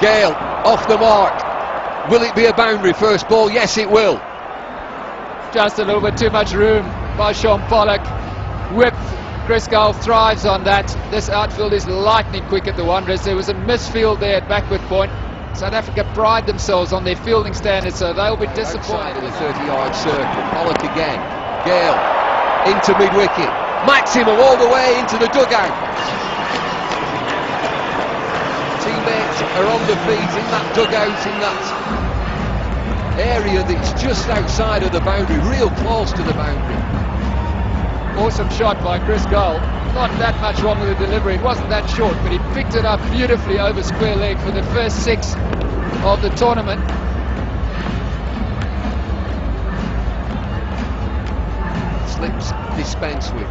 Gayle off the mark. Will it be a boundary first ball? Yes, it will. Just a little bit too much room by Sean Pollock. Whip. Chris Gayle thrives on that. This outfield is lightning quick at the Wanderers. There was a misfield there at backward point. South Africa pride themselves on their fielding standards, so they'll be disappointed. Outside of the 30-yard circle. Pollock again. Gayle into mid-wicket. Maximum all the way into the dugout. Teammates are on the feet in that dugout, in that area that's just outside of the boundary, real close to the boundary. Awesome shot by Chris Gayle. Not that much wrong with the delivery. It wasn't that short, but he picked it up beautifully over square leg for the first 6 of the tournament. Slips dispensed with.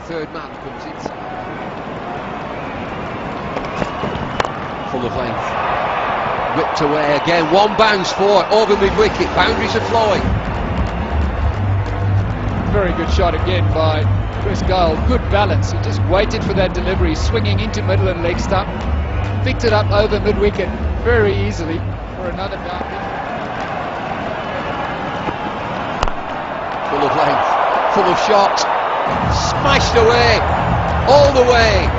Third man comes inside. Full of length. Whipped away again. One bounce for it over mid-wicket. Boundaries are flowing. Very good shot again by Chris Gayle. Good balance. He just waited for that delivery, swinging into middle and leg stump. Picked it up over mid-wicket very easily for another boundary. Full of length. Full of shot. Smashed away. All the way.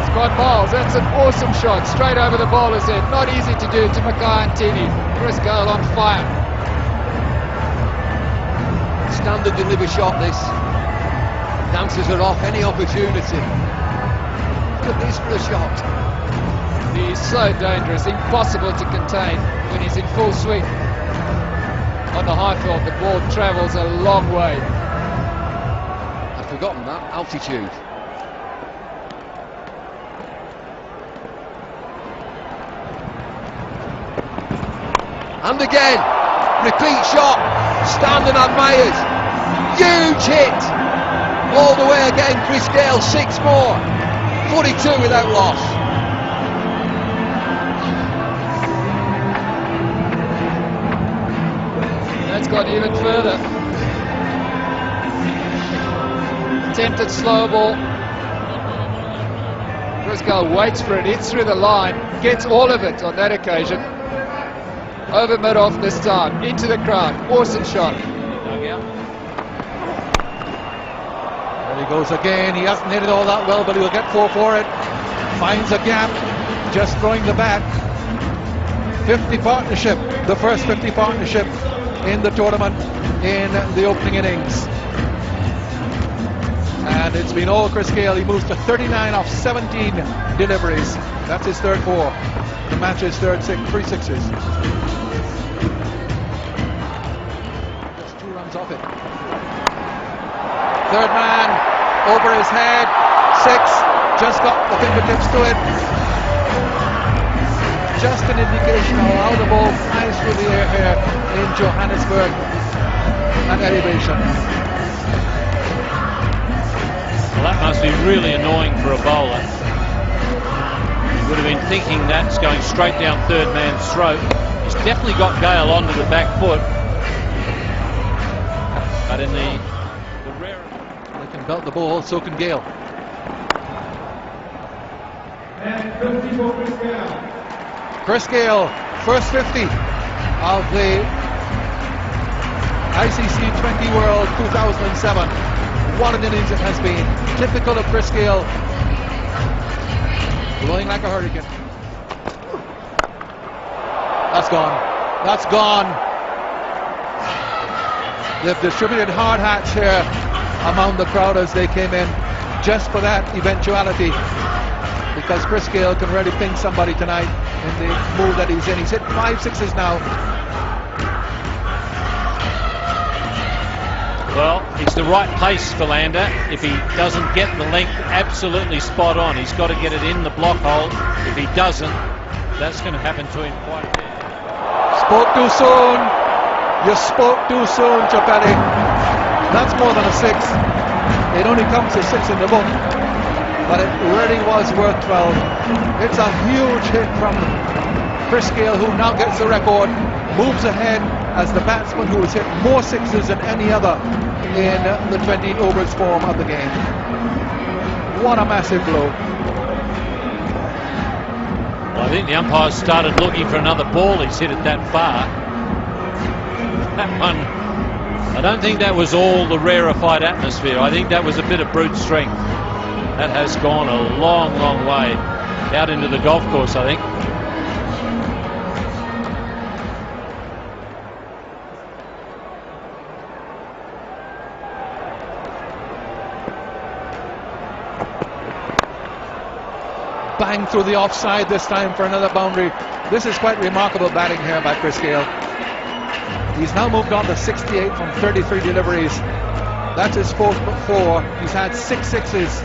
It's gone miles. That's an awesome shot. Straight over the bowler's head. Not easy to do to Mackay and Tini. Chris Gayle on fire. Standard deliver shot this. Dancers are off any opportunity. Look at this for a shot. He's so dangerous, impossible to contain when he's in full swing. On the high field, the ball travels a long way. I'd forgotten that altitude. And again, repeat shot. Stand and admired. Huge hit. All the way again, Chris Gayle, 6 more. 42 without loss. That's gone even further. Attempted slow ball. Chris Gayle waits for it, hits through the line, gets all of it on that occasion. Over mid-off this time, into the crowd. Awesome shot. There he goes again. He hasn't hit it all that well, but he'll get 4 for it. Finds a gap, just throwing the bat. 50 partnership, the first 50 partnership in the tournament in the opening innings. And it's been all Chris Gayle. He moves to 39 off 17 deliveries. That's his third 4. The match's third 3 sixes. Just 2 runs off it. Third man over his head. 6. Just got the fingertips to it. Just an indication of how the ball flies through the air here in Johannesburg at elevation. Well, that must be really annoying for a bowler. He would have been thinking that's going straight down third man's throat. He's definitely got Gayle onto the back foot. But in the rare... They can belt the ball, so can Gayle. Chris Gayle, first 50 of the ICC 20 World 2007. What an innings it has been. Typical of Chris Gayle. Blowing like a hurricane. That's gone. That's gone. They've distributed hard hats here among the crowd as they came in, just for that eventuality. Because Chris Gayle can really ping somebody tonight in the move that he's in. He's hit 5 sixes now. Well, it's the right pace for Lander. If he doesn't get the length absolutely spot on, he's got to get it in the block hole. If he doesn't, that's going to happen to him quite a bit. Spoke too soon. You spoke too soon, Chappelli. That's more than a 6. It only comes to 6 in the book, but it really was worth 12. It's a huge hit from Chris Gayle, who now gets the record, moves ahead as the batsman who has hit more 6s than any other in the 20 overs form of the game. What a massive blow. I think the umpires started looking for another ball. He's hit it that far. That one, I don't think that was all the rarefied atmosphere. I think that was a bit of brute strength. That has gone a long, long way out into the golf course, I think. Bang through the offside this time for another boundary. This is quite remarkable batting here by Chris Gayle. He's now moved on to 68 from 33 deliveries. That's his fourth four. He's had 6 sixes.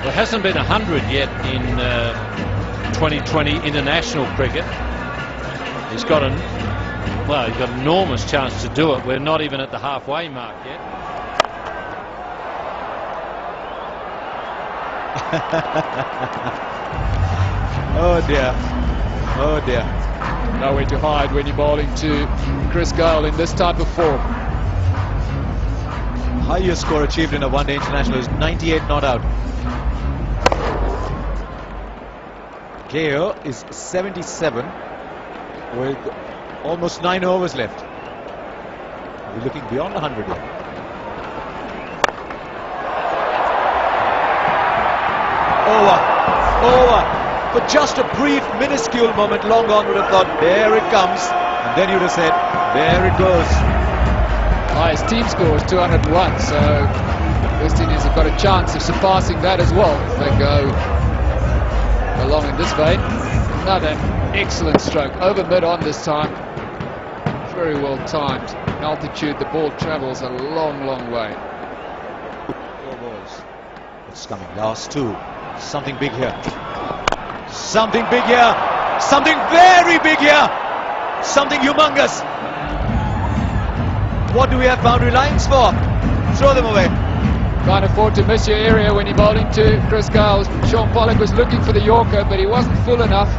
There hasn't been 100 yet in 2020 international cricket. He's got an enormous chance to do it. We're not even at the halfway mark yet. Oh dear. Oh dear. Nowhere to hide when you're bowling to Chris Gayle in this type of form. Highest score achieved in a one-day international is 98 not out. Gayle is 77 with almost 9 overs left. We're looking beyond 100 here. Over. For just a brief, minuscule moment, long on would have thought, there it comes. And then you'd have said, there it goes. Highest team score is 201, so West Indies have got a chance of surpassing that as well if they go along in this vein. Another excellent stroke, over mid-on this time. Very well timed. In altitude, the ball travels a long, long way. 4 balls. What's coming? Last 2. Something big here. Something big here. Something very big here. Something humongous. What do we have boundary lines for? Throw them away. Can't afford to miss your area when you're bowling to Chris Gayle. Sean Pollock was looking for the Yorker, but he wasn't full enough.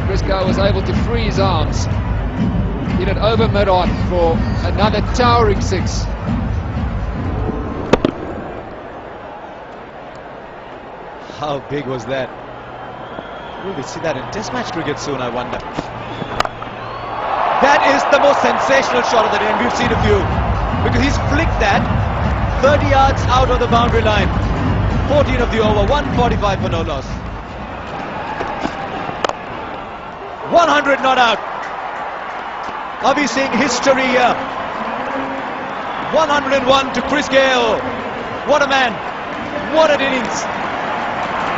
Chris Gayle was able to free his arms. Hit it over mid-on for another towering 6. How big was that? Will we see that in Test match cricket soon, I wonder? That is the most sensational shot of the day, and we've seen a few. Because he's flicked that 30 yards out of the boundary line. 14 of the over, 145 for no loss. 100 not out. Are we seeing history here? 101 to Chris Gayle. What a man. What an innings.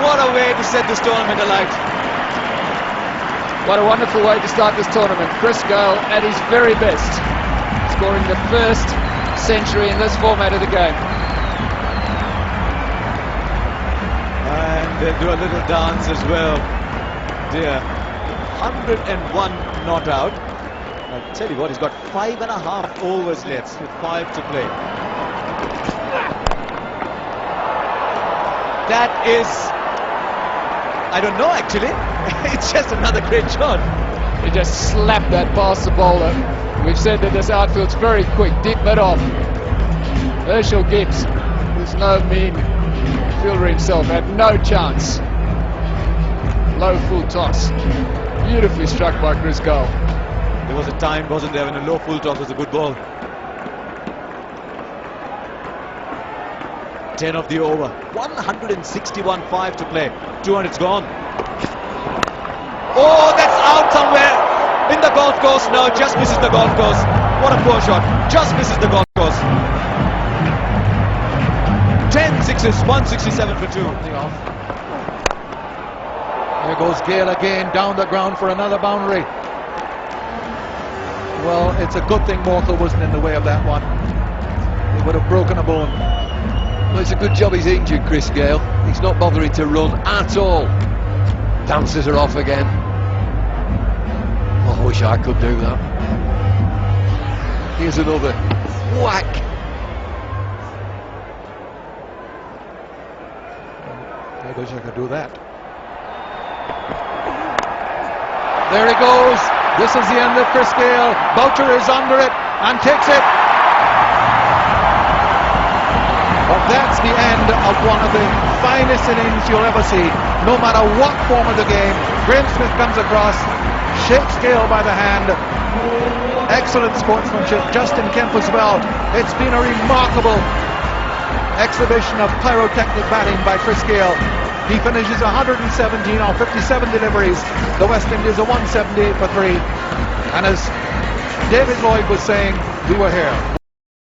What a way to set this tournament alight. What a wonderful way to start this tournament. Chris Gayle at his very best, scoring the first century in this format of the game. And they'll do a little dance as well. Dear. 101 not out. I'll tell you what, he's got 5.5 overs left with 5 to play. That is, I don't know actually. It's just another great shot. He just slapped that past the bowler. We've said that this outfield's very quick, deep mid-off. Herschel Gibbs, who's no mean fielder himself, had no chance. Low full toss. Beautifully struck by Chris Gayle. There was a time, wasn't there, when a low full toss was a good ball. 10 of the over. 161.5 to play. 200's gone. Oh, that's out somewhere in the golf course. No, just misses the golf course. What a poor shot. Just misses the golf course. 10 sixes, 167 for 2. Here goes Gayle again, down the ground for another boundary. Well, it's a good thing Morkel wasn't in the way of that one. He would have broken a bone. Well, it's a good job he's injured, Chris Gayle. He's not bothering to run at all. Dancers are off again. Oh, I wish I could do that. Here's another. Whack! I wish I could do that. There he goes. This is the end of Chris Gayle. Boucher is under it and takes it. But that's the end of one of the finest innings you'll ever see, no matter what form of the game. Graham Smith comes across, shakes Gayle by the hand. Excellent sportsmanship. Justin Kemp as well. It's been a remarkable exhibition of pyrotechnic batting by Chris Gayle. He finishes 117 on 57 deliveries. The West Indies are 178 for 3. And as David Lloyd was saying, we were here.